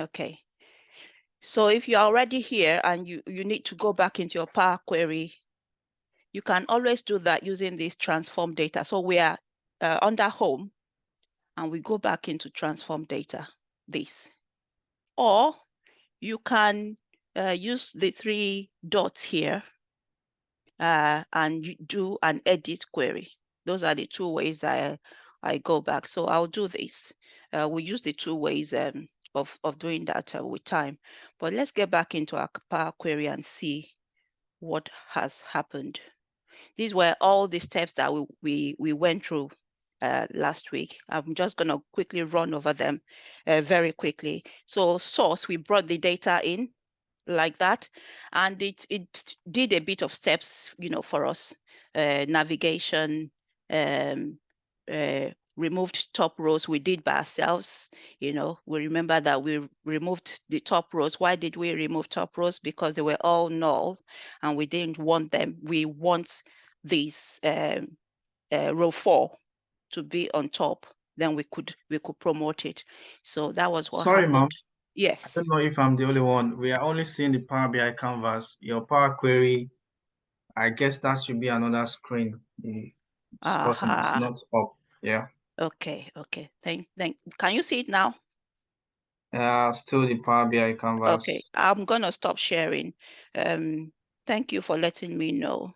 Okay. So if you're already here and you need to go back into your Power Query, you can always do that using this transform data. So we are under home and we go back into transform data, this. Or you can use the 3 dots here and you do an edit query. Those are the 2 ways I go back. So I'll do this. We use the 2 ways of doing that with time. But let's get back into our Power Query and see what has happened. These were all the steps that we went through last week. I'm just going to quickly run over them very quickly. So source, we brought the data in like that, and it did a bit of steps, for us. Navigation, removed top rows we did by ourselves. We remember that we removed the top rows. Why did we remove top rows? Because they were all null and we didn't want them. We want this row 4 to be on top. Then we could promote it. So that was what Sorry, happened. ma'am. Yes. I don't know if I'm the only one. We are only seeing the Power BI canvas. Your Power Query, I guess that should be another screen. Discussing it's not up. Yeah. Okay. Thank. Can you see it now? Still the Power BI canvas. Okay, I'm gonna stop sharing. Thank you for letting me know.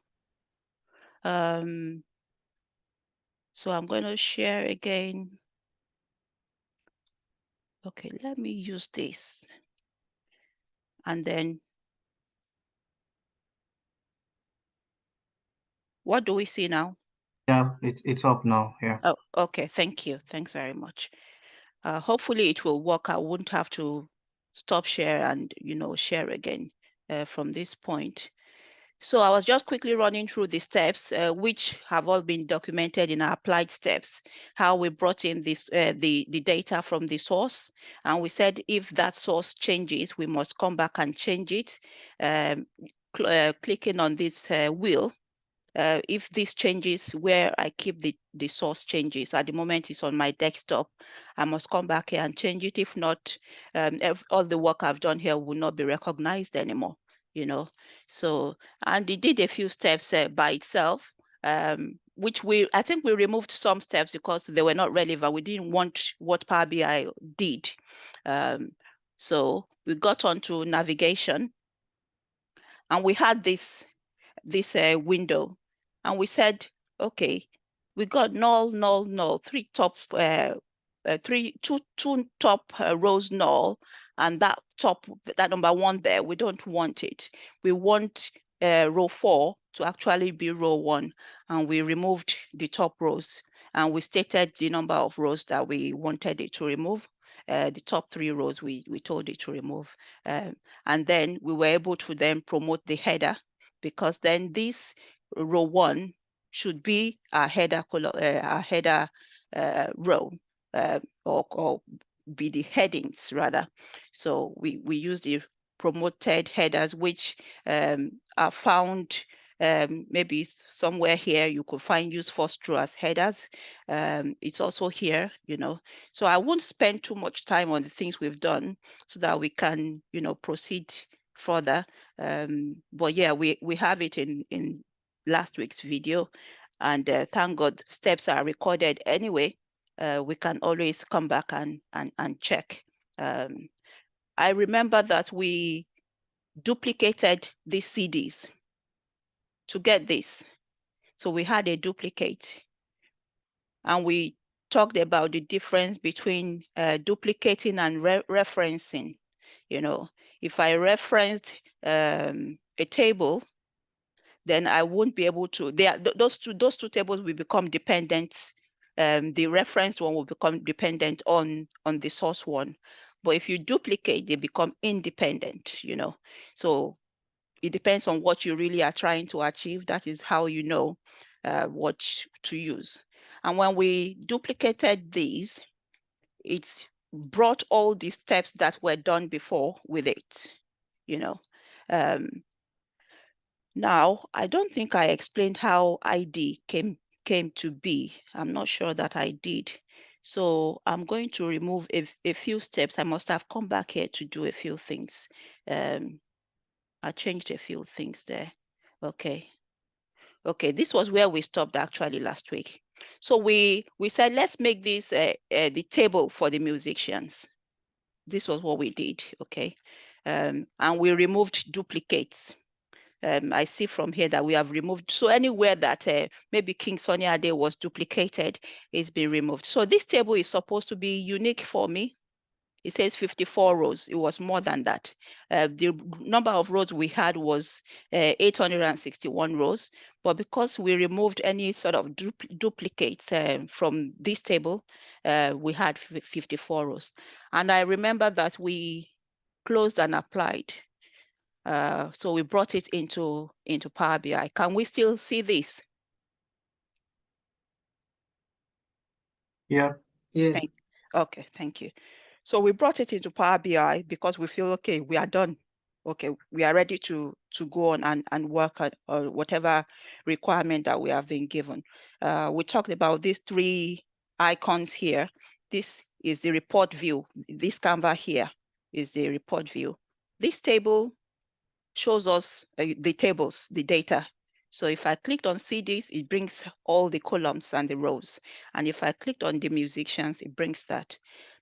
So I'm going to share again. Okay, let me use this. And then what do we see now? Yeah, it's up now. Yeah. Oh, okay. Thank you. Thanks very much. Hopefully it will work. I won't have to stop share and share again from this point. So I was just quickly running through the steps, which have all been documented in our applied steps, how we brought in this the data from the source. And we said if that source changes, we must come back and change it. Clicking on this wheel, if this changes where I keep the source changes, at the moment it's on my desktop, I must come back here and change it. If not, all the work I've done here will not be recognized anymore. So, and it did a few steps by itself, which I think we removed some steps because they were not relevant. We didn't want what Power BI did. So we got onto navigation and we had this window, and we said, okay, we got null, two top rows null, and that number 1 there, we don't want it. We want row 4 to actually be row 1, and we removed the top rows, and we stated the number of rows that we wanted it to remove. The top 3 rows we told it to remove, and then we were able to then promote the header, because then this row 1 should be our header row, or be the headings rather. So we use the promoted headers, which are found maybe somewhere here. You could find use first row as headers. It's also here, So I won't spend too much time on the things we've done so that we can, proceed further. But yeah, we have it in last week's video, and thank God steps are recorded anyway. We can always come back and check. I remember that we duplicated these CDs to get this. So we had a duplicate, and we talked about the difference between duplicating and referencing. If I referenced a table, then I won't be able to. Those two tables will become dependent. The reference one will become dependent on the source one. But if you duplicate, they become independent. So it depends on what you really are trying to achieve. That is how you know what to use. And when we duplicated these, it's brought all the steps that were done before with it. Now, I don't think I explained how ID came to be. I'm not sure that I did. So I'm going to remove a few steps. I must have come back here to do a few things. I changed a few things there. Okay. Okay, this was where we stopped actually last week. So we said, let's make this the table for the musicians. This was what we did, okay? And we removed duplicates. I see from here that we have removed, so anywhere that maybe King Sunny Ade was duplicated, it's been removed. So this table is supposed to be unique for me. It says 54 rows. It was more than that. The number of rows we had was 861 rows, but because we removed any sort of duplicates from this table, we had 54 rows. And I remember that we closed and applied. So we brought it into Power BI. Can we still see this? Yeah. Yes. Okay, thank you. So we brought it into Power BI because we feel, okay, we are done. Okay, we are ready to go on and work at whatever requirement that we have been given. We talked about these three icons here. This is the report view. This Canva here is the report view. This table shows us the tables, the data. So if I clicked on see this, it brings all the columns and the rows. And if I clicked on the musicians, it brings that.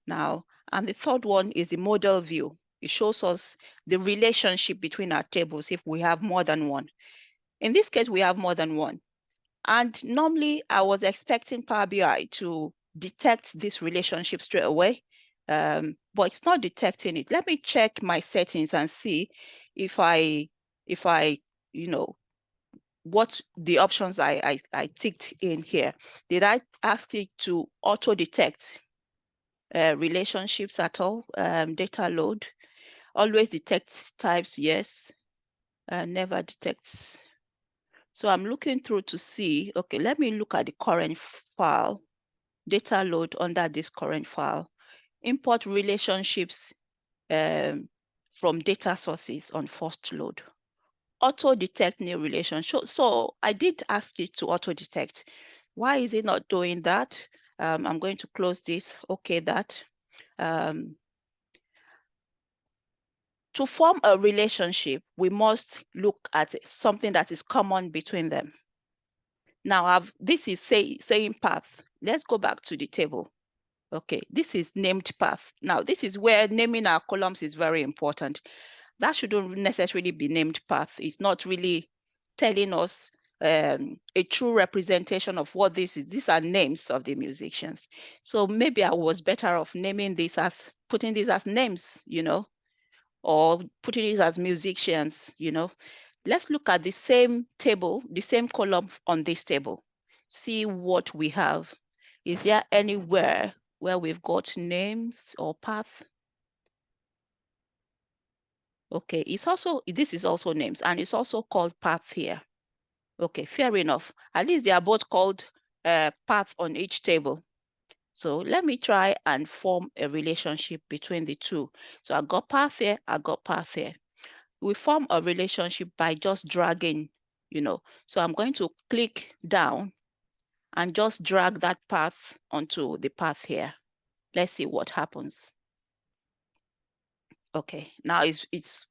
Now, and the third one is the model view. It shows us the relationship between our tables if we have more than one. In this case, we have more than one. And normally I was expecting Power BI to detect this relationship straight away, but it's not detecting it. Let me check my settings and see if I, you know, what the options I ticked in here. Did I ask it to auto detect relationships at all? Data load, always detect types, yes. Never detects. So I'm looking through to see, okay, let me look at the current file, data load under this current file, import relationships from data sources on first load, auto detect new relationship. So I did ask it to auto detect. Why is it not doing that? I'm going to close this, okay, that. To form a relationship, we must look at something that is common between them. Now, this is saying path. Let's go back to the table. Okay, this is named path. Now, this is where naming our columns is very important. That shouldn't necessarily be named path. It's not really telling us a true representation of what this is. These are names of the musicians. So maybe I was better off naming this as, putting this as names, or putting it as musicians, Let's look at the same table, the same column on this table. See what we have. Is there anywhere where we've got names or path? Okay, this is also names, and it's also called path here. Okay, fair enough. At least they are both called path on each table. So let me try and form a relationship between the two. So I got path here, I got path here. We form a relationship by just dragging, So I'm going to click down and just drag that path onto the path here. Let's see what happens. Okay, now it's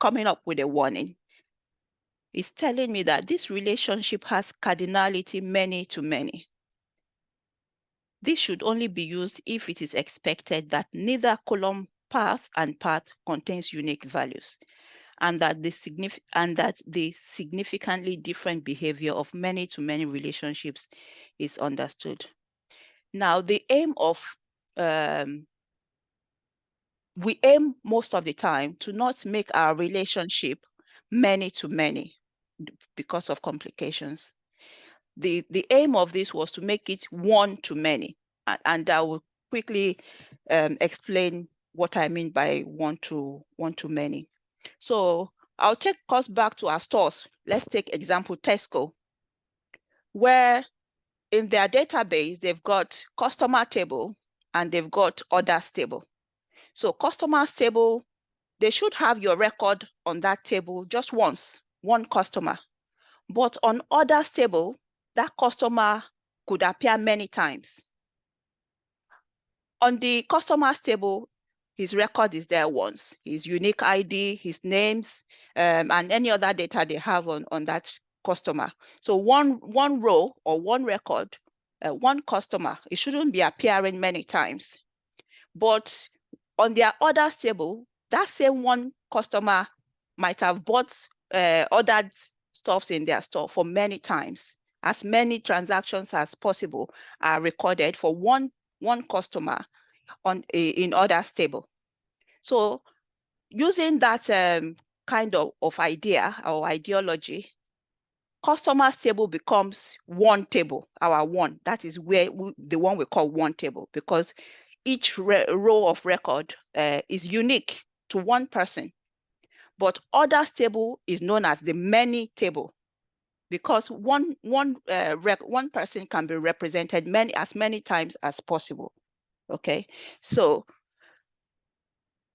coming up with a warning. It's telling me that this relationship has cardinality many to many. This should only be used if it is expected that neither column path and path contains unique values, and that the significantly different behavior of many to many relationships is understood. Now, the aim of we aim most of the time to not make our relationship many to many because of complications. The aim of this was to make it one to many, and I will quickly explain what I mean by one to many. So I'll take us back to our stores. Let's take example Tesco, where in their database they've got customer table and they've got orders table. So customers table, they should have your record on that table just once, one customer. But on orders table, that customer could appear many times. on the customer's table, his record is there once, his unique ID, his names, and any other data they have on that customer. So one row or one record, one customer, it shouldn't be appearing many times. But on their orders table, that same one customer might have bought other stuffs in their store for many times. As many transactions as possible are recorded for one customer in orders table. So using that kind of idea or ideology, customers table becomes one table, our one. That is where the one we call one table, because each row of record is unique to one person. But orders table is known as the many table, because one person can be represented as many times as possible. Okay, so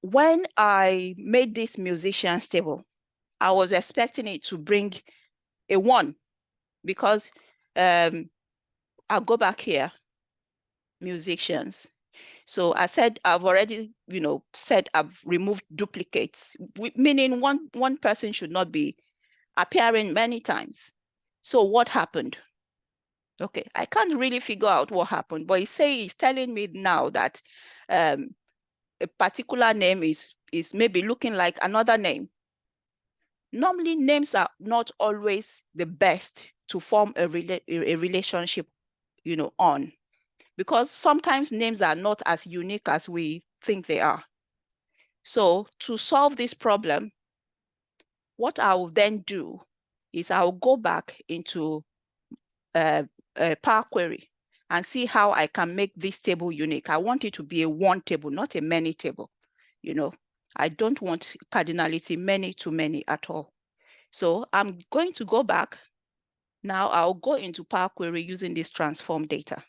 when I made this musicians table, I was expecting it to bring a one, because I'll go back here, musicians. So I said I've already, said I've removed duplicates, meaning one person should not be appearing many times. So what happened? Okay, I can't really figure out what happened, but he's telling me now that a particular name is maybe looking like another name. Normally, names are not always the best to form a relationship, on, because sometimes names are not as unique as we think they are. So to solve this problem, what I will then do is I will go back into Power Query and see how I can make this table unique. I want it to be a one table, not a many table. I don't want cardinality many to many at all. So I'm going to go back. Now I'll go into Power Query using this transform data.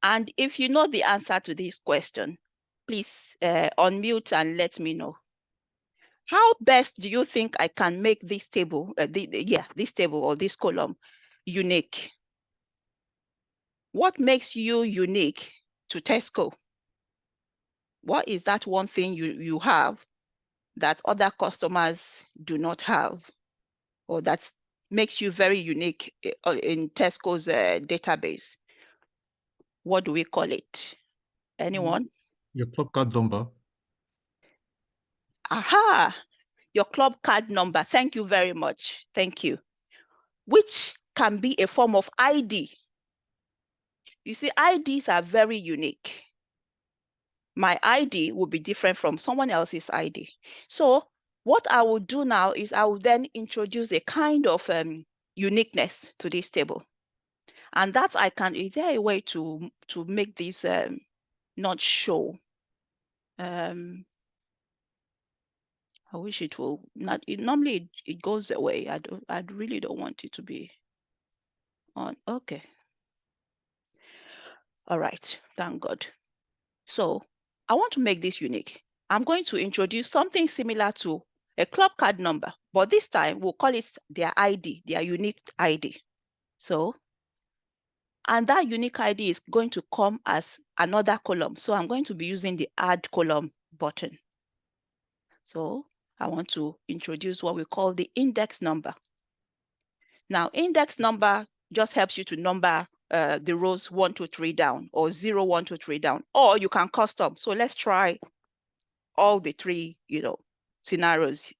And if you know the answer to this question, please unmute and let me know. How best do you think I can make this table, this table or this column unique? What makes you unique to Tesco? What is that one thing you have that other customers do not have, or that makes you very unique in Tesco's database? What do we call it? Anyone? Your club card number. Aha, your club card number. Thank you very much. Thank you. Which can be a form of ID. You see, IDs are very unique. My ID will be different from someone else's ID. So what I will do now is I will then introduce a kind of uniqueness to this table. And that is there a way to make this not show? I wish it will not. Normally it goes away. I really don't want it to be on. Okay. All right. Thank God. So I want to make this unique. I'm going to introduce something similar to a club card number, but this time we'll call it their ID, their unique ID. So, and that unique ID is going to come as another column. So I'm going to be using the add column button. So I want to introduce what we call the index number. Now, index number just helps you to number the rows 1, 2, 3 down, or 0, 1, 2, 3 down, or you can custom. So let's try all the three, scenarios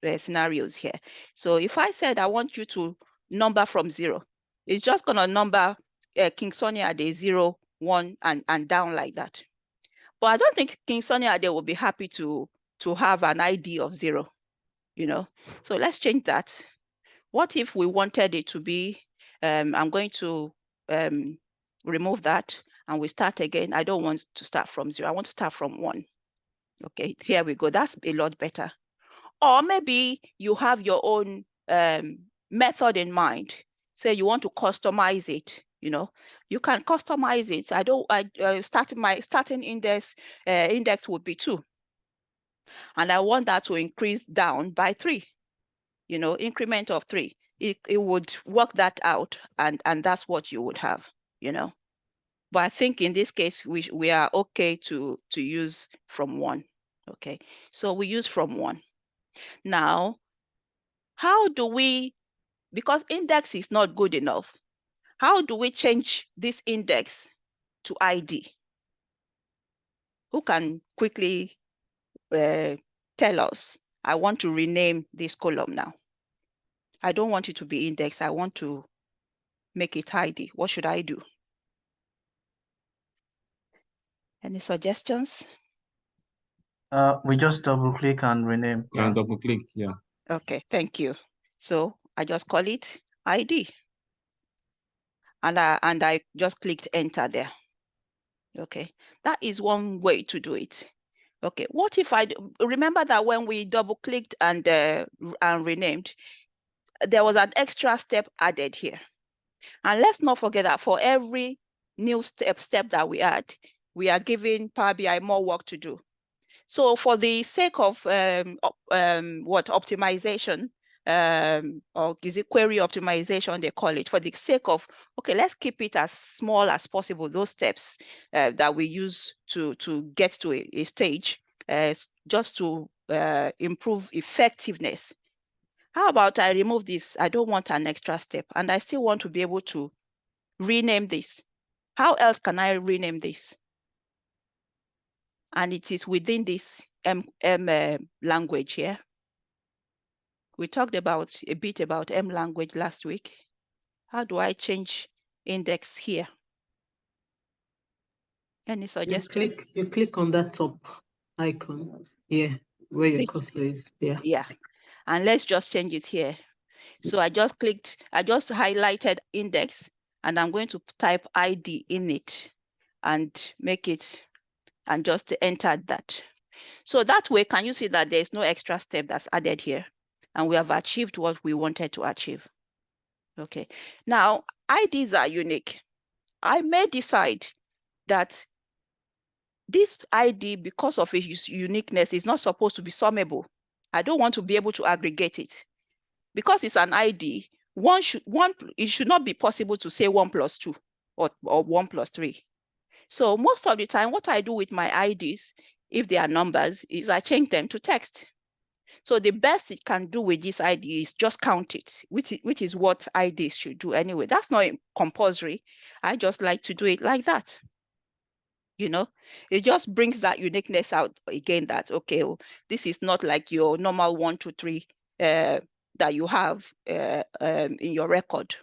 here. So if I said I want you to number from 0, it's just gonna number King Sunny Ade 0, 1, and down like that. But I don't think King Sunny Ade will be happy to have an ID of 0, So let's change that. What if we wanted it to be, I'm going to remove that and we start again. I don't want to start from 0. I want to start from 1. Okay, here we go. That's a lot better. Or maybe you have your own method in mind. Say you want to customize it. You can customize it. My starting index would be 2, and I want that to increase down by 3. Increment of 3. It would work that out, and that's what you would have. But I think in this case, we are okay to use from 1. Okay, so we use from 1. Now, how do we, because index is not good enough, how do we change this index to ID? Who can quickly tell us? I want to rename this column now. I don't want it to be index. I want to make it ID. What should I do? Any suggestions? We just double click and rename. Yeah, double click, yeah. Okay, thank you. So I just call it ID. And I just clicked enter there. Okay, that is one way to do it. Okay, what if I remember that when we double clicked and renamed, there was an extra step added here. And let's not forget that for every new step that we add, we are giving Power BI more work to do. So for the sake of optimization, or is it query optimization, they call it, for the sake of, okay, let's keep it as small as possible, those steps that we use to get to a stage, just to improve effectiveness. How about I remove this? I don't want an extra step, and I still want to be able to rename this. How else can I rename this? And it is within this M language here. We talked about a bit about M language last week. How do I change index here? Any suggestions? You click on that top icon here, where your cursor is. Yeah. And let's just change it here. So I just highlighted index, and I'm going to type ID in it and make it, and just enter that. So that way, can you see that there's no extra step that's added here? And we have achieved what we wanted to achieve. Okay, now IDs are unique. I may decide that this ID, because of its uniqueness, is not supposed to be summable. I don't want to be able to aggregate it. Because it's an ID, it should not be possible to say 1 plus 2 or 1 plus 3. So most of the time, what I do with my IDs, if they are numbers, is I change them to text. So the best it can do with this ID is just count it, which is what IDs should do anyway. That's not compulsory. I just like to do it like that. You know, it just brings that uniqueness out again, that, okay, well, this is not like your normal 1, 2, 3 that you have in your record.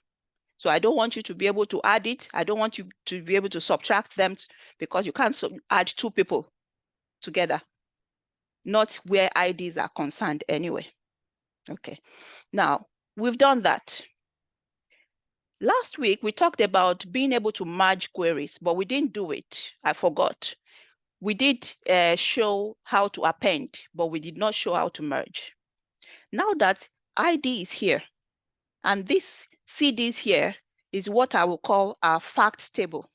So I don't want you to be able to add it. I don't want you to be able to subtract them, because you can't add 2 people together, not where IDs are concerned anyway. Okay, now we've done that. Last week, we talked about being able to merge queries, but we didn't do it. I forgot. We did show how to append, but we did not show how to merge. Now that ID is here, and this CDs here is what I will call our fact table.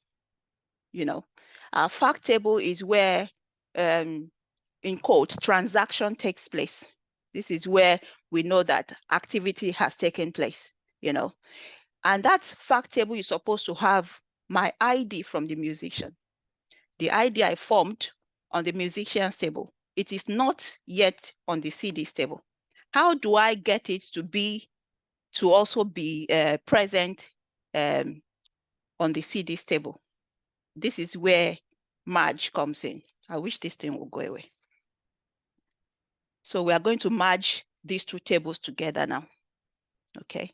You know, our fact table is where, in quote, transaction takes place. This is where we know that activity has taken place, you know. And that fact table is supposed to have my ID from the musician. The ID I formed on the musician's table. It is not yet on the CD's table. How do I get it to also be present on the CD's table? This is where merge comes in. I wish this thing will go away. So we are going to merge these 2 tables together now. Okay.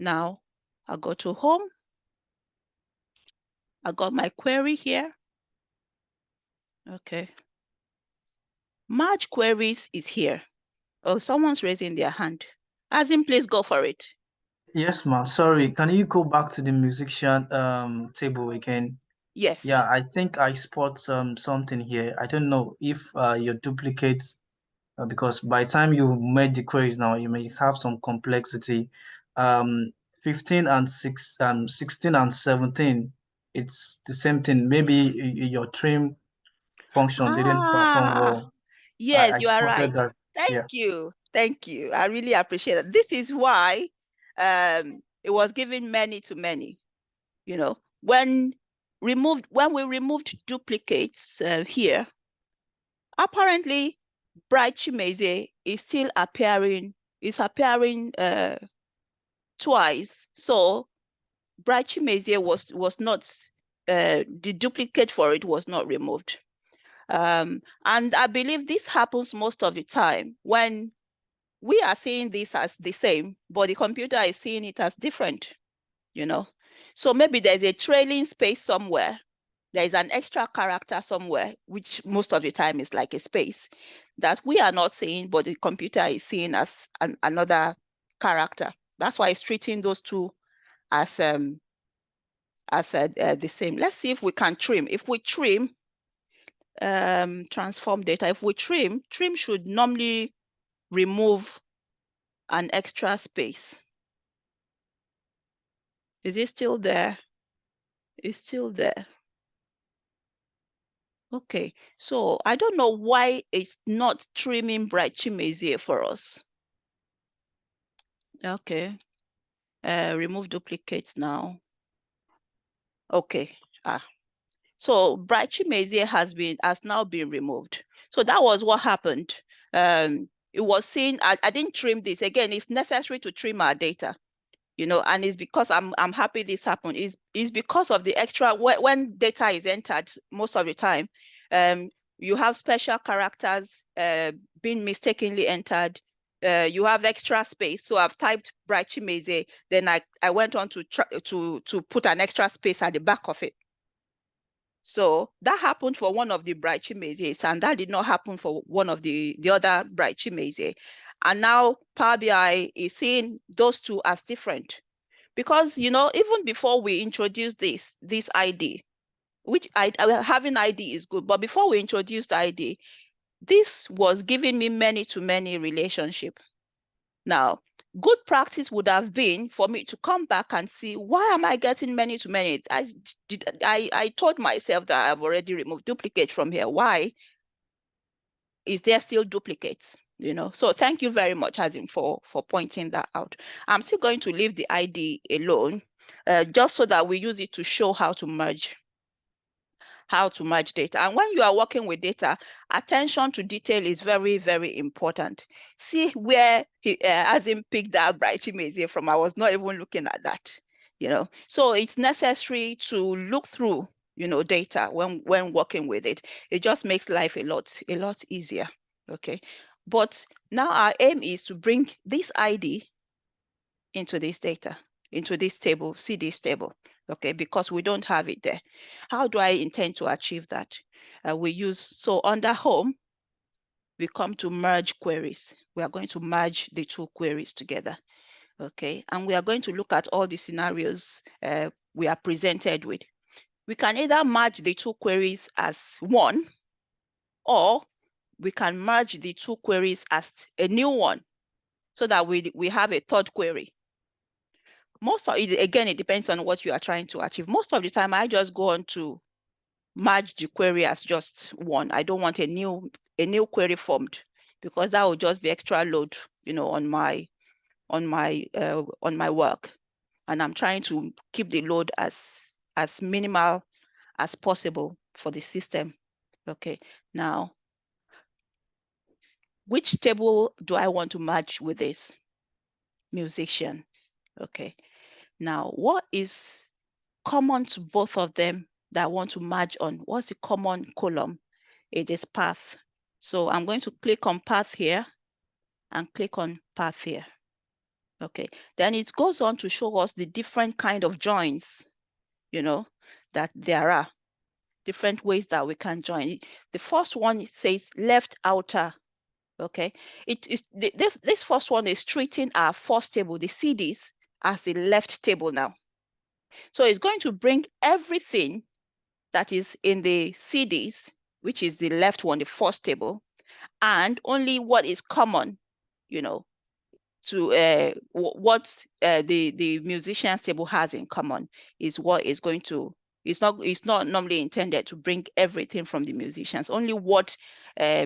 Now I'll go to home. I got my query here. Okay. Merge queries is here. Oh, someone's raising their hand. Azim, please go for it. Yes, ma'am. Sorry, can you go back to the musician table again? Yes. Yeah, I think I spot something here. I don't know if your duplicates, because by the time you made the queries now, you may have some complexity. 15 and 16 and 17, it's the same thing. Maybe your trim function didn't perform well. Yes, I you are right. spotted that. Thank you. Thank you. I really appreciate it. This is why it was given many to many. You know, when we removed duplicates here, apparently Bright Chimezie is still appearing, twice. So Bright Chimezie was not, the duplicate for it was not removed. And I believe this happens most of the time when we are seeing this as the same, but the computer is seeing it as different, you know. So maybe there's a trailing space somewhere. There is an extra character somewhere, which most of the time is like a space that we are not seeing, but the computer is seeing as another character. That's why it's treating those two as the same. Let's see if we can trim. If we trim, transform data, if we trim should normally remove an extra space. Is it still there? It's still there. Okay, so I don't know why it's not trimming Bright Chimezie for us. Okay, remove duplicates now. Okay, so Bright Chimezie has now been removed. So that was what happened. It was seen, I didn't trim this. Again, it's necessary to trim our data, you know, and it's because I'm happy this happened. Is because of the extra, when data is entered most of the time, you have special characters being mistakenly entered. You have extra space. So I've typed Bright Chimezie, then I went on to put an extra space at the back of it. So that happened for one of the Bright Chimezies, and that did not happen for one of the other Bright Chimezie. And now Power BI is seeing those two as different. Because, you know, even before we introduce this ID, which having ID is good, but before we introduced ID, this was giving me many-to-many relationship. Now, good practice would have been for me to come back and see, why am I getting many-to-many? I told myself that I've already removed duplicate from here. Why is there still duplicates? You know, so thank you very much, Hazim, for pointing that out. I'm still going to leave the ID alone, just so that we use it to show how to merge data. And when you are working with data, attention to detail is very, very important. See where Azim picked that Bright Chimezie from. I was not even looking at that, you know. So it's necessary to look through, you know, data when working with it. It just makes life a lot easier, okay? But now our aim is to bring this ID into this data, into this table, see this table, okay, because we don't have it there. How do I intend to achieve that? So under home, we come to merge queries. We are going to merge the two queries together, okay? And we are going to look at all the scenarios we are presented with. We can either merge the two queries as one, or we can merge the two queries as a new one, so that we have a third query. Most of it, again, it depends on what you are trying to achieve. Most of the time, I just go on to merge the query as just one. I don't want a new query formed, because that will just be extra load, you know, on my work. And I'm trying to keep the load as minimal as possible for the system. Okay, now, which table do I want to merge with this? Musician. Okay, now what is common to both of them that I want to merge on? What's the common column? It is path. So I'm going to click on path here and click on path here. Okay, then it goes on to show us the different kind of joins, you know, that there are different ways that we can join. The first one, it says left outer. Okay, this first one is treating our first table, the CDs, as the left table now. So it's going to bring everything that is in the CDs, which is the left one, the first table, and only what is common, you know, to what the musicians table has in common is what is going to, it's not normally intended to bring everything from the musicians, only what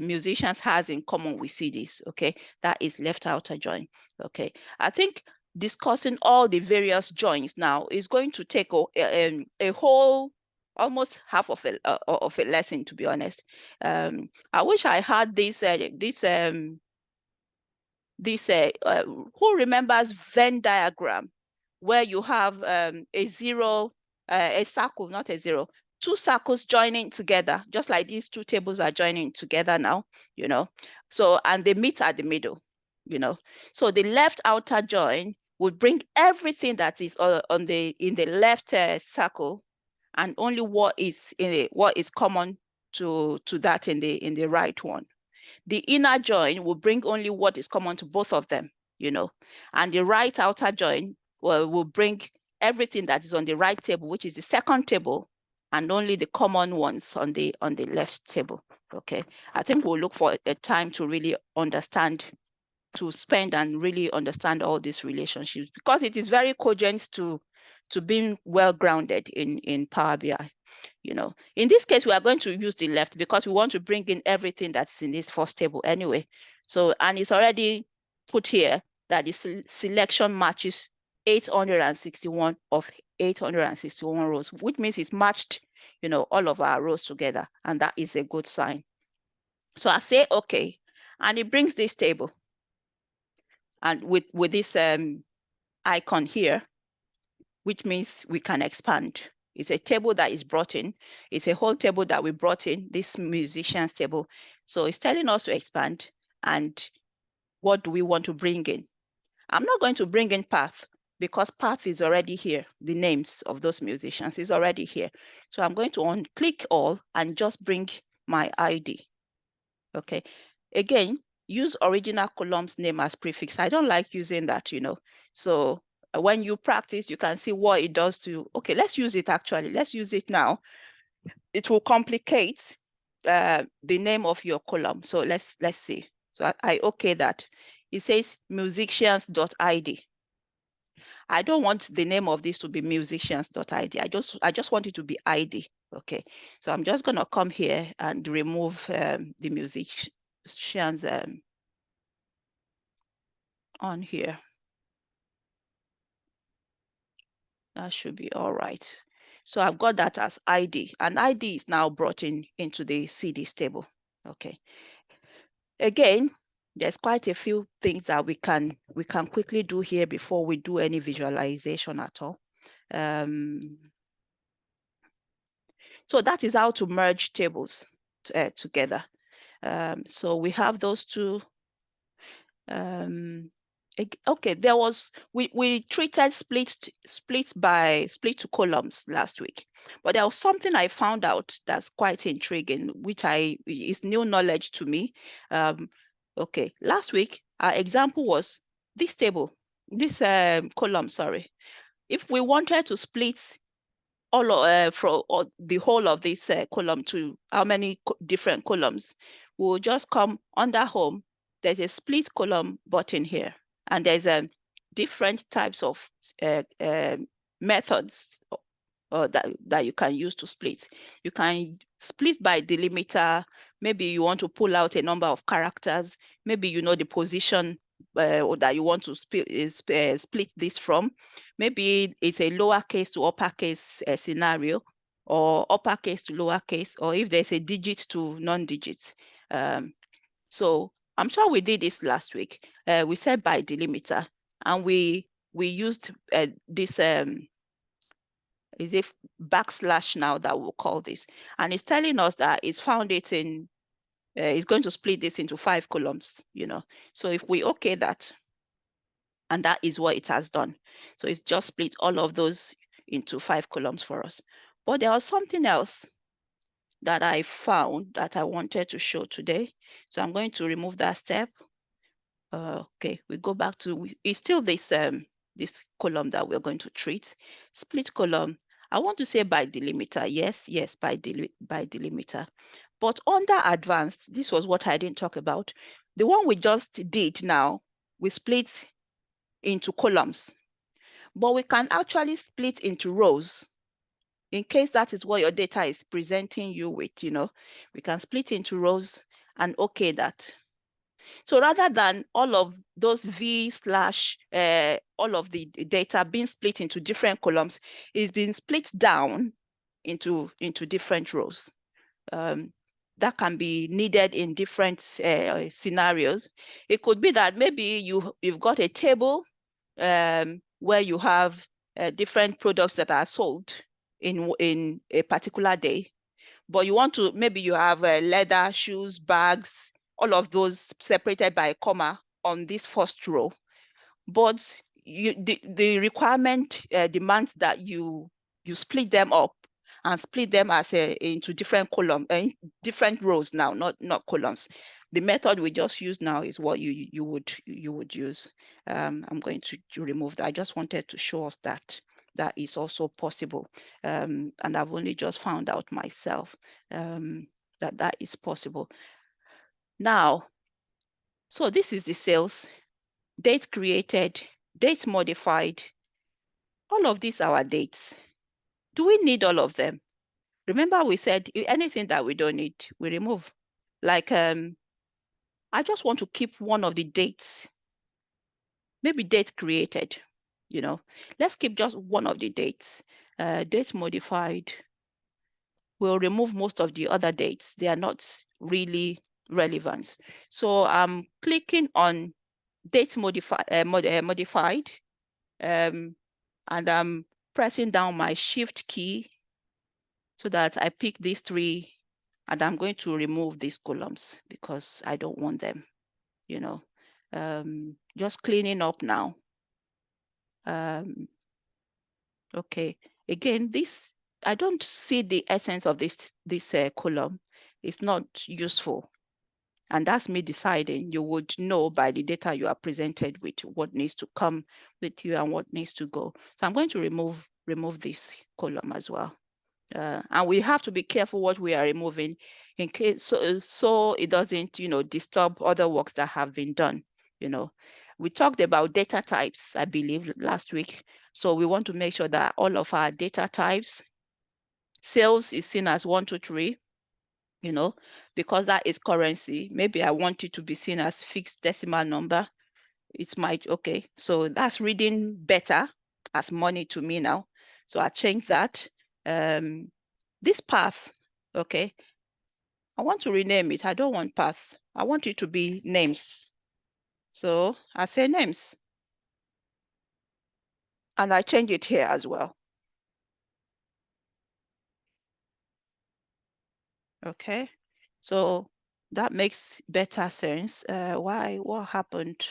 musicians has in common with CDs, okay? That is left outer join, okay? I think discussing all the various joins now is going to take a whole, almost half of a lesson, to be honest. I wish I had who remembers Venn diagram, where you have a zero, a circle, not a zero, two circles joining together, just like these two tables are joining together now, so, and they meet at the middle, so the left outer join would bring everything that is in the left circle, and only what is common to that in the right one. The inner join will bring only what is common to both of them, and the right outer join will bring everything that is on the right table, which is the second table, and only the common ones on the left table. Okay, I think we'll look for a time to really understand, to spend and really understand all these relationships, because it is very cogent to being well grounded in Power BI. In this case, we are going to use the left because we want to bring in everything that's in this first table anyway. So, and it's already put here that the selection matches 861 of 861 rows, which means it's matched, all of our rows together, and that is a good sign. So I say, okay, and it brings this table, and with this icon here, which means we can expand. It's a table that is brought in. It's a whole table that we brought in, this musicians table. So it's telling us to expand, and what do we want to bring in? I'm not going to bring in path because path is already here. The names of those musicians is already here. So I'm going to unclick all and just bring my ID. Okay. Again, use original column's name as prefix. I don't like using that, So when you practice, you can see what it does to, okay, let's use it actually. Let's use it now. It will complicate the name of your column. So let's see. So I okay that. It says musicians.id. I don't want the name of this to be musicians.id. I just want it to be ID. Okay. So I'm just going to come here and remove the musicians on here. That should be all right. So I've got that as ID, and ID is now brought into the CDs table. Okay. Again, there's quite a few things that we can quickly do here before we do any visualization at all. So that is how to merge tables together. So we have those two. Okay, there was, we treated split to columns last week, but there was something I found out that's quite intriguing, which is new knowledge to me. Okay, last week our example was this table, this column, sorry. If we wanted to split the whole of this column to how many different columns, we'll just come under home. There's a split column button here, and there's different types of methods that you can use to split. You can split by delimiter. Maybe you want to pull out a number of characters. Maybe the position or that you want to split this from. Maybe it's a lowercase to uppercase scenario, or uppercase to lowercase, or if there's a digit to non-digits. So I'm sure we did this last week. We said by delimiter, and we used this is a backslash now that we'll call this, and it's telling us that it's found it in it's going to split this into 5 columns, So if we okay that, and that is what it has done. So it's just split all of those into 5 columns for us. But there was something else that I found that I wanted to show today. So I'm going to remove that step. Okay, we go back to, it's still this this column that we're going to treat. Split column. I want to say by delimiter. Yes, by delimiter. But under advanced, this was what I didn't talk about. The one we just did now, we split into columns, but we can actually split into rows. In case that is what your data is presenting you with, we can split into rows and okay that. So rather than all of those all of the data being split into different columns, it's been split down into different rows. That can be needed in different scenarios. It could be that maybe you've got a table where you have different products that are sold in a particular day, but you want to, maybe you have leather, shoes, bags, all of those separated by a comma on this first row. But the requirement demands that you split them up and split them as into different columns, different rows now, not columns. The method we just use now is what you would use. I'm going to remove that. I just wanted to show us that is also possible. And I've only just found out myself that is possible. Now, so this is the sales, date created, date modified. All of these are our dates. Do we need all of them? Remember, we said anything that we don't need, we remove. Like, I just want to keep one of the dates, maybe date created, let's keep just one of the dates. Date modified, we'll remove most of the other dates. They are not really relevant. So I'm clicking on date modified, and I'm pressing down my shift key so that I pick these three, and I'm going to remove these columns because I don't want them, just cleaning up now. Okay, again, this, I don't see the essence of this column. It's not useful. And that's me deciding. You would know by the data you are presented with what needs to come with you and what needs to go. So I'm going to remove this column as well. And we have to be careful what we are removing in case so it doesn't, disturb other works that have been done. We talked about data types, I believe, last week. So we want to make sure that all of our data types, sales is seen as 1, 2, 3, because that is currency. Maybe I want it to be seen as fixed decimal number. It might, okay. So that's reading better as money to me now. So I change that. This path, okay, I want to rename it. I don't want path. I want it to be names. So I say names. And I change it here as well. Okay, so that makes better sense. Why? What happened?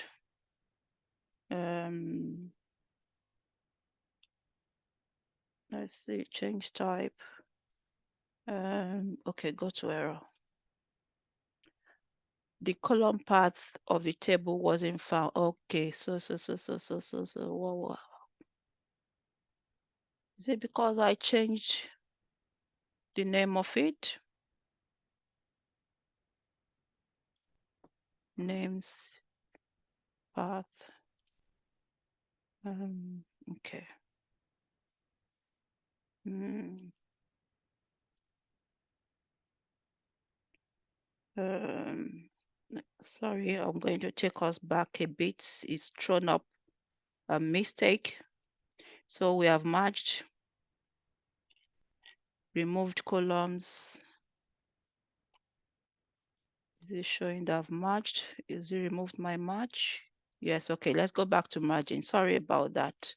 Let's see, change type. Okay, go to error. The column path of the table wasn't found. Okay, so what? Is it because I changed the name of it? Names, path. Okay. Sorry, I'm going to take us back a bit. It's thrown up a mistake. So we have merged, removed columns. Is it showing that I've merged? Is it removed my merge? Yes, okay, let's go back to merging. Sorry about that.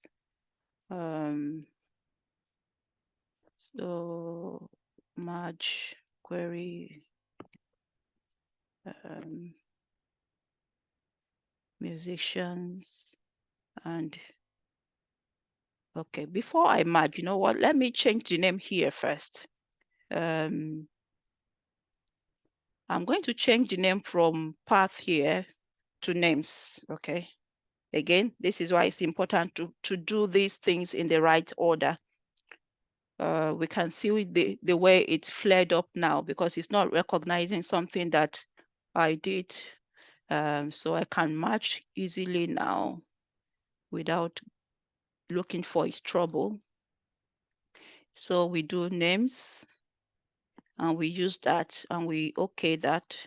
So merge query, musicians, and okay, before I merge, you know what? Let me change the name here first. I'm going to change the name from path here to names, okay? Again, this is why it's important to do these things in the right order. We can see the way it's flared up now because it's not recognizing something that I did. So I can match easily now without looking for its trouble. So we do names and we use that and we okay that.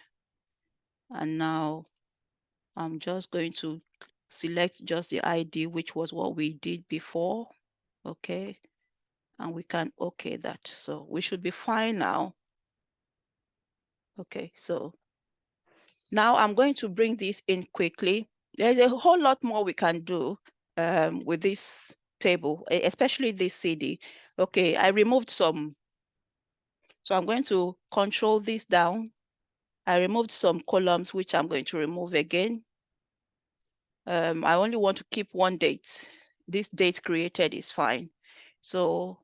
And now I'm just going to select just the ID, which was what we did before. Okay. And we can okay that. So we should be fine now. Okay, so now I'm going to bring this in quickly. There's a whole lot more we can do with this table, especially this CD. Okay, I removed some. So I'm going to control this down. I removed some columns, which I'm going to remove again. I only want to keep one date. This date created is fine. So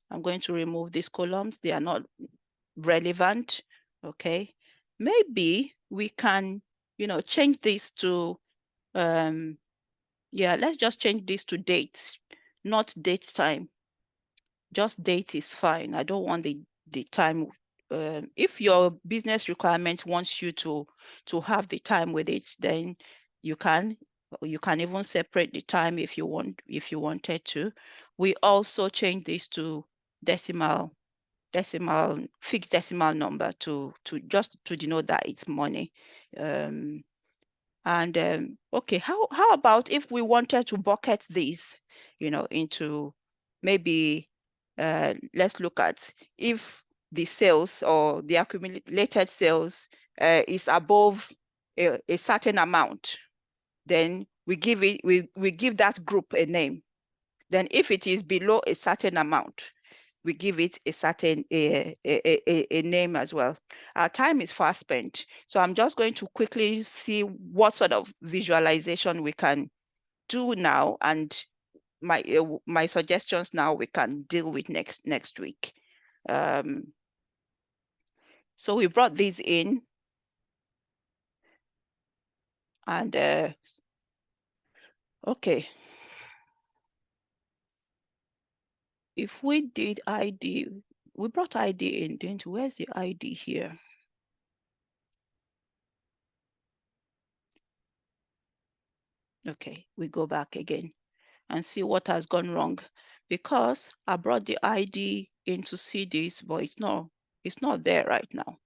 I'm going to remove these columns. They are not relevant. Okay. Maybe we can, change this to, yeah, let's just change this to dates, not date time. Just date is fine. I don't want the time. If your business requirement wants you to have the time with it, then you can even separate the time if you wanted to. We also change this to fixed decimal number to just to denote that it's money. Okay, how about if we wanted to bucket these, into maybe let's look at if the sales or the accumulated sales is above a certain amount, then we give that group a name. Then if it is below a certain amount, we give it a certain a name as well. Our time is fast spent, so I'm just going to quickly see what sort of visualization we can do now, and my suggestions now we can deal with next week. So we brought these in, and okay. If we did ID, we brought ID in, didn't we? Where's the ID here? Okay, we go back again and see what has gone wrong, because I brought the ID in to see this, but it's not there right now.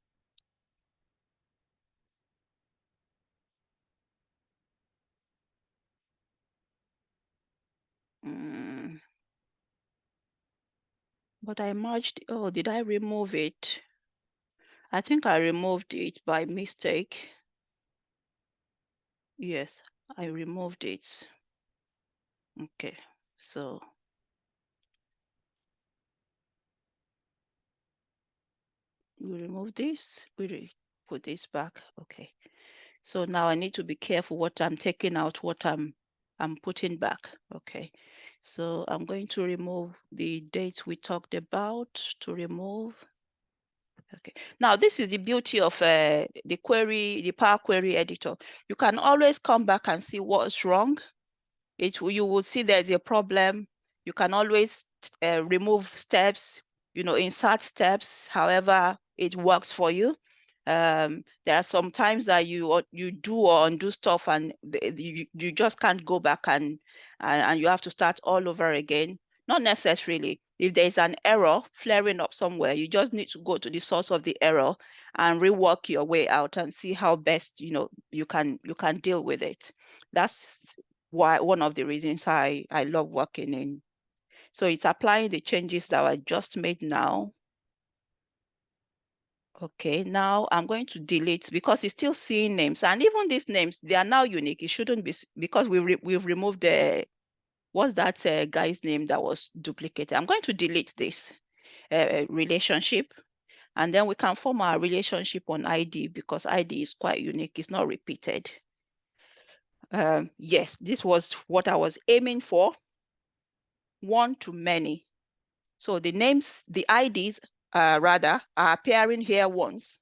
But I merged, oh, did I remove it? I think I removed it by mistake. Yes, I removed it. Okay, so we remove this, we put this back. Okay, so now I need to be careful what I'm taking out, what I'm putting back. Okay, so I'm going to remove the dates we talked about to remove. Okay, now this is the beauty of the Power Query editor. You can always come back and see what's wrong. You will see there's a problem. You can always remove steps, insert steps, however it works for you. There are some times that you do or undo stuff, and you just can't go back and you have to start all over again. Not necessarily. If there's an error flaring up somewhere, you just need to go to the source of the error and rework your way out and see how best you can deal with it. That's one of the reasons I love working in. So it's applying the changes that I just made now. Okay, now I'm going to delete because it's still seeing names, and even these names, they are now unique. It shouldn't be, because we've removed what's that guy's name that was duplicated. I'm going to delete this relationship, and then we can form our relationship on ID, because ID is quite unique. It's not repeated. Yes, this was what I was aiming for. One to many. So the names, the IDs rather, are appearing here once,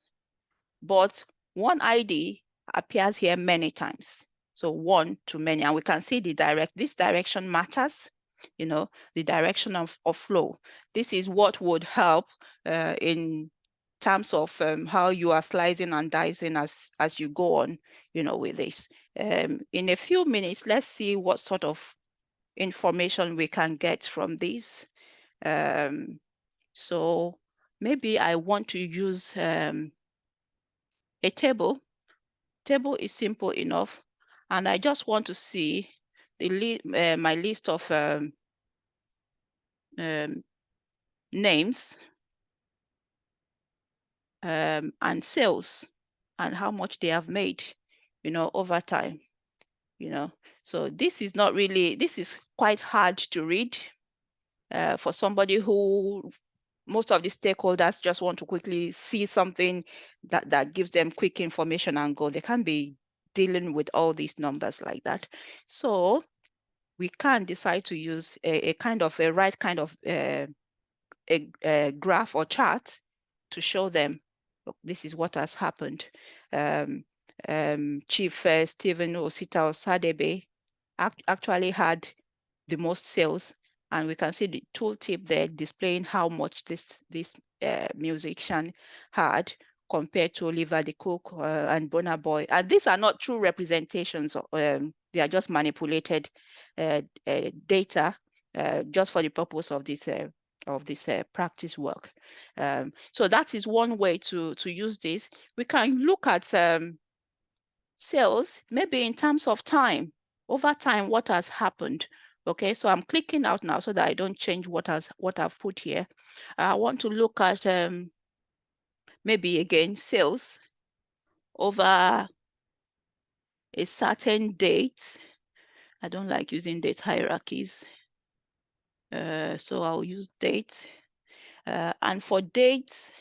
but one ID appears here many times. So one to many, and we can see this direction matters, the direction of flow. This is what would help in terms of how you are slicing and dicing as you go on, with this. In a few minutes, let's see what sort of information we can get from this. So maybe I want to use a table. Table is simple enough, and I just want to see the my list of names and sales and how much they have made, over time, So this is not really, this is quite hard to read for somebody who, most of the stakeholders just want to quickly see something that gives them quick information and go. They can't be dealing with all these numbers like that. So we can decide to use a kind of a right kind of a graph or chart to show them, look, this is what has happened. Chief Stephen Osita Osadebe actually had the most sales, and we can see the tooltip there displaying how much this musician had compared to Oliver the Cook and Burna Boy. And these are not true representations. They are just manipulated data just for the purpose of this practice work. So that is one way to use this. We can look at sales, maybe in terms of time, over time, what has happened. Okay, so I'm clicking out now so that I don't change what I've put here. I want to look at maybe again sales over a certain date. I don't like using date hierarchies. So I'll use date. And for dates,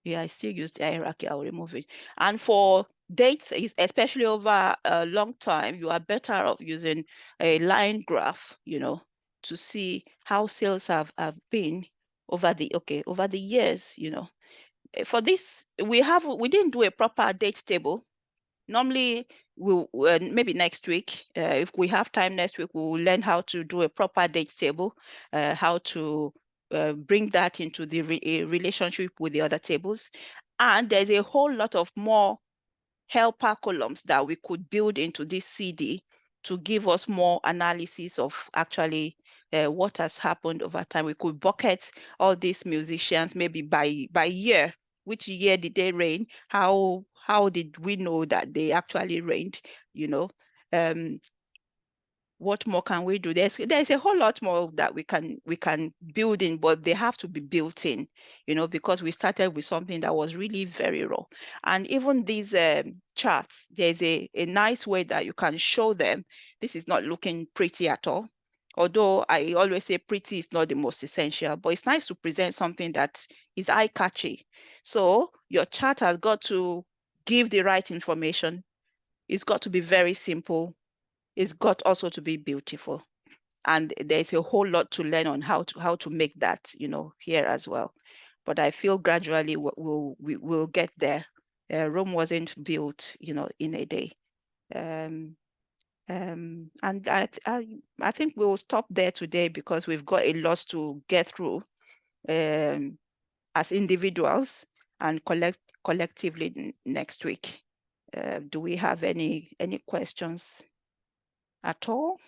yeah, I still use the hierarchy. I'll remove it. And for dates, especially over a long time, you are better off using a line graph, to see how sales have been over the years, For this, we didn't do a proper date table. Normally, we'll maybe next week, if we have time next week, we'll learn how to do a proper date table, how to bring that into the relationship with the other tables. And there's a whole lot of more helper columns that we could build into this CD to give us more analysis of actually what has happened over time. We could bucket all these musicians maybe by year. Which year did they reign? How did we know that they actually reigned? What more can we do? There's a whole lot more that we can build in, but they have to be built in, because we started with something that was really very raw. And even these charts, there's a nice way that you can show them. This is not looking pretty at all. Although I always say pretty is not the most essential, but it's nice to present something that is eye-catchy. So your chart has got to give the right information. It's got to be very simple. It's got also to be beautiful. And there's a whole lot to learn on how to make that, here as well. But I feel gradually we'll get there. Rome wasn't built, in a day. And I think we'll stop there today because we've got a lot to get through as individuals and collectively next week. Do we have any questions at all?